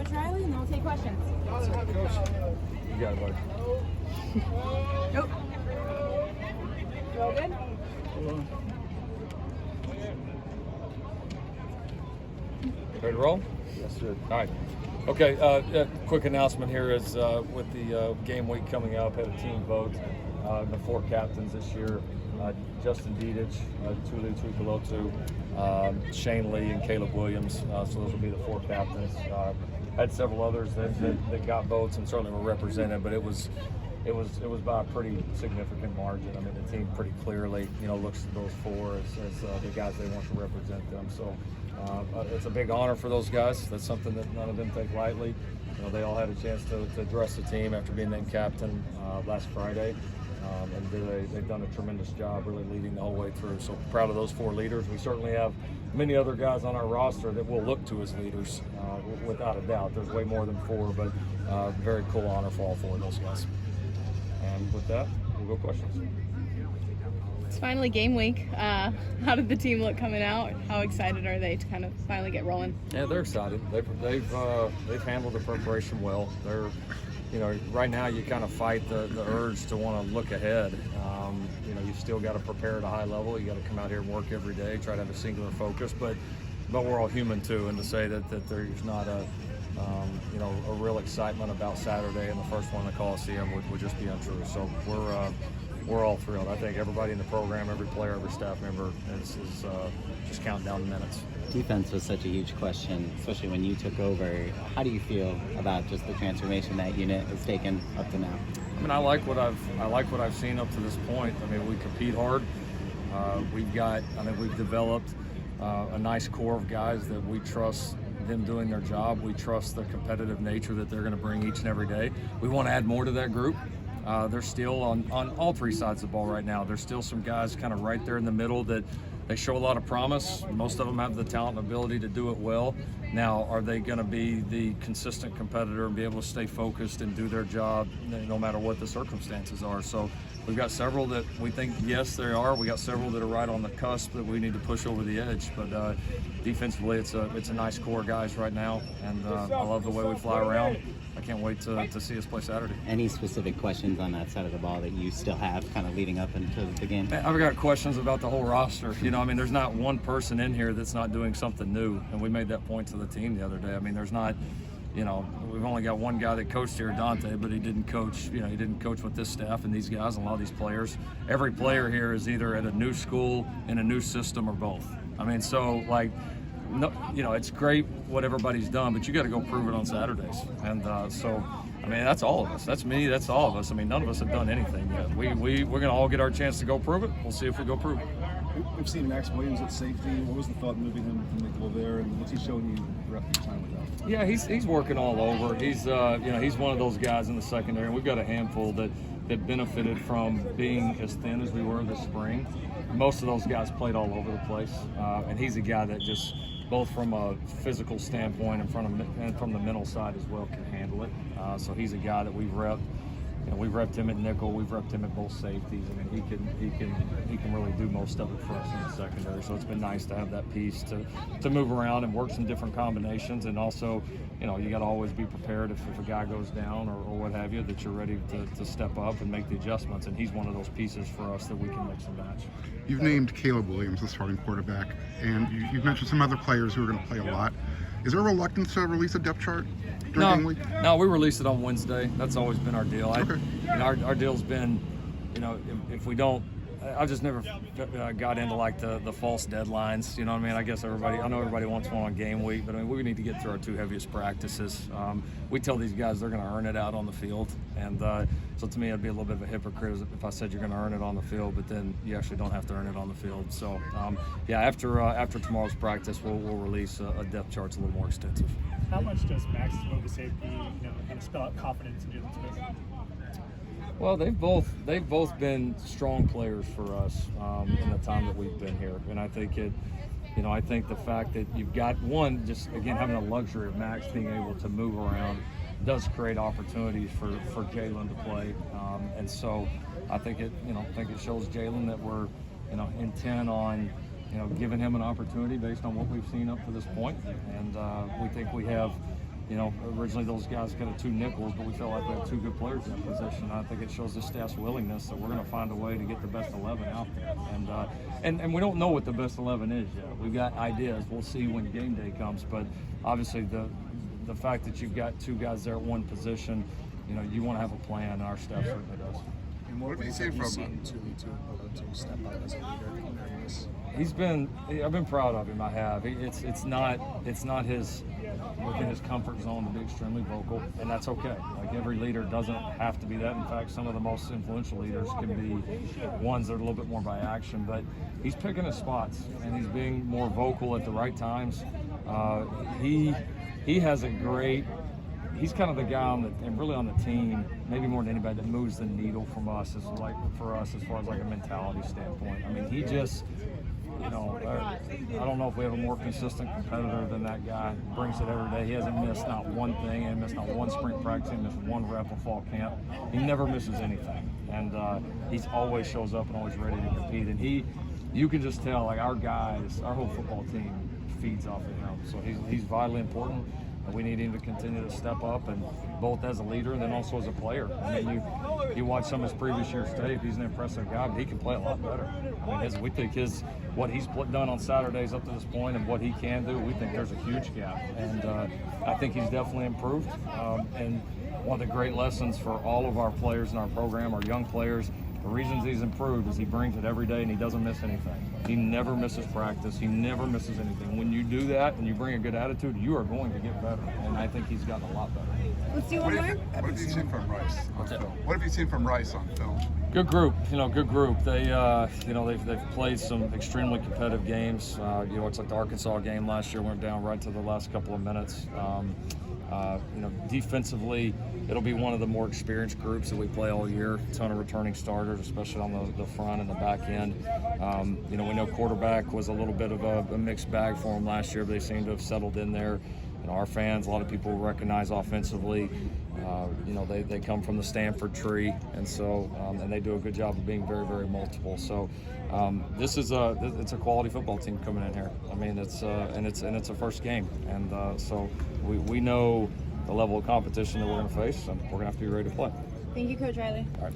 Coach Riley, and then we'll take questions. Coach, you got it, buddy. Nope. You all good? Ready to roll? Yes, sir. All right. Okay, quick announcement here is with the game week coming up, had a team vote. The 4 captains this year, Justin Dedich, Tulu Tuipulotu, Shane Lee, and Caleb Williams. So those will be the 4 captains. Had several others that got votes and certainly were represented, but it was by a pretty significant margin. I mean, the team pretty clearly, looks at those 4 as the guys they want to represent them. So it's a big honor for those guys. That's something that none of them take lightly. They all had a chance to address the team after being named captain last Friday. And they've done a tremendous job really leading the whole way through. So proud of those 4 leaders. We certainly have many other guys on our roster that we'll look to as leaders, without a doubt. There's way more than 4, but very cool honor for all 4 of those guys. And with that, we'll go questions. It's finally game week. How did the team look coming out? How excited are they to kind of finally get rolling? Yeah, they're excited. They've handled the preparation well. They're, right now you kind of fight the urge to want to look ahead. You still got to prepare at a high level. You got to come out here and work every day, try to have a singular focus. But we're all human too, and to say that there's not a real excitement about Saturday and the first one in the Coliseum would just be untrue. So we're all thrilled. I think everybody in the program, every player, every staff member is just counting down the minutes. Defense was such a huge question, especially when you took over. How do you feel about just the transformation that unit has taken up to now? I mean, I like what I've seen up to this point. I mean, we compete hard. We've developed a nice core of guys that we trust them doing their job. We trust the competitive nature that they're going to bring each and every day. We want to add more to that group. They're still on all 3 sides of the ball right now. There's still some guys kind of right there in the middle that they show a lot of promise. Most of them have the talent and ability to do it well. Now, are they going to be the consistent competitor and be able to stay focused and do their job no matter what the circumstances are? So we've got several that we think, yes, they are. We got several that are right on the cusp that we need to push over the edge. But defensively, it's a nice core of guys right now, and I love the way we fly around. I can't wait to see us play Saturday. Any specific questions on that side of the ball that you still have kind of leading up into the game? I've got questions about the whole roster. There's not one person in here that's not doing something new, and we made that point to the team the other day. I mean, there's not, we've only got one guy that coached here, Dante, but he didn't coach, he didn't coach with this staff and these guys and a lot of these players. Every player here is either at a new school, in a new system, or both. I mean, so no, it's great what everybody's done, but you got to go prove it on Saturdays. And so, I mean, that's all of us. That's me. That's all of us. I mean, none of us have done anything yet. We're going to all get our chance to go prove it. We'll see if we go prove it. We've seen Max Williams at safety. What was the thought moving him from Nickel there, and what's he showing you throughout your time with that? Yeah, he's working all over. He's he's one of those guys in the secondary. And we've got a handful that benefited from being as thin as we were this spring. Most of those guys played all over the place, and he's a guy that just, both from a physical standpoint and from the mental side as well, can handle it. So he's a guy that we've repped. We've repped him at nickel. We've repped him at both safeties. I mean, he can really do most of it for us in the secondary. So it's been nice to have that piece to move around and work some different combinations. And also, you got to always be prepared if a guy goes down or what have you, that you're ready to step up and make the adjustments. And he's one of those pieces for us that we can mix and match. You've named Caleb Williams the starting quarterback, and you've mentioned some other players who are going to play a lot. Is there a reluctance to release a depth chart during game week? No, we release it on Wednesday. That's always been our deal. Okay. Our deal's been, if we don't, I've just never got into the false deadlines. You know what I mean? I know everybody wants one on game week, but I mean, we need to get through our 2 heaviest practices. We tell these guys they're going to earn it out on the field, and so to me, it'd be a little bit of a hypocrite if I said you're going to earn it on the field, but then you actually don't have to earn it on the field. So after tomorrow's practice, we'll release a depth chart that's a little more extensive. How much does Max's move to safety, kind of spell out confidence in Jalen Smith? Well, they've both been strong players for us in the time that we've been here, and I think I think the fact that you've got one, just again having the luxury of Max being able to move around does create opportunities for Jalen to play, and so I think it shows Jalen that we're intent on giving him an opportunity based on what we've seen up to this point, and we think we have You know, originally those guys got 2 nickels, but we felt like we had 2 good players in that position. I think it shows the staff's willingness that we're going to find a way to get the best 11 out there. And we don't know what the best 11 is yet. We've got ideas. We'll see when game day comes. But obviously the fact that you've got 2 guys there at one position, you know, you want to have a plan, and our staff certainly does. And what have you seen Tuli to step up as a leader in this? I've been proud of him. I have. It's not his within his comfort zone to be extremely vocal, and that's okay. Like, every leader doesn't have to be that. In fact, some of the most influential leaders can be ones that are a little bit more by action. But he's picking his spots, and he's being more vocal at the right times. He has a great. He's kind of the guy and really on the team, maybe more than anybody, that moves the needle for us as far as like a mentality standpoint. I mean, he just, you know, I don't know if we have a more consistent competitor than that guy. Brings it every day. He hasn't missed not one thing. He hasn't missed not one spring practice. He hasn't missed one rep of fall camp. He never misses anything, and he's always shows up and always ready to compete. And you can just tell, like, our guys, our whole football team feeds off of him. So he's vitally important. And we need him to continue to step up, and both as a leader and then also as a player. I mean, you watch some of his previous year's tape. He's an impressive guy, but he can play a lot better. I mean, we think what he's done on Saturdays up to this point and what he can do, we think there's a huge gap. And I think he's definitely improved. And one of the great lessons for all of our players in our program, our young players, the reasons he's improved is he brings it every day and he doesn't miss anything. He never misses practice. He never misses anything. When you do that and you bring a good attitude, you are going to get better. And I think he's gotten a lot better. Let's do one more. What have you seen from Rice on film? What have you seen from Rice on film? Good group, good group. They, they've played some extremely competitive games. It's like the Arkansas game last year went down right to the last couple of minutes. Defensively, it'll be one of the more experienced groups that we play all year. A ton of returning starters, especially on the front and the back end. We know quarterback was a little bit of a mixed bag for them last year, but they seem to have settled in there. Our fans, a lot of people recognize offensively. They come from the Stanford tree, and so and they do a good job of being very, very multiple. So it's a quality football team coming in here. I mean, it's a first game, and so we know the level of competition that we're going to face, and we're going to have to be ready to play. Thank you, Coach Riley. All right.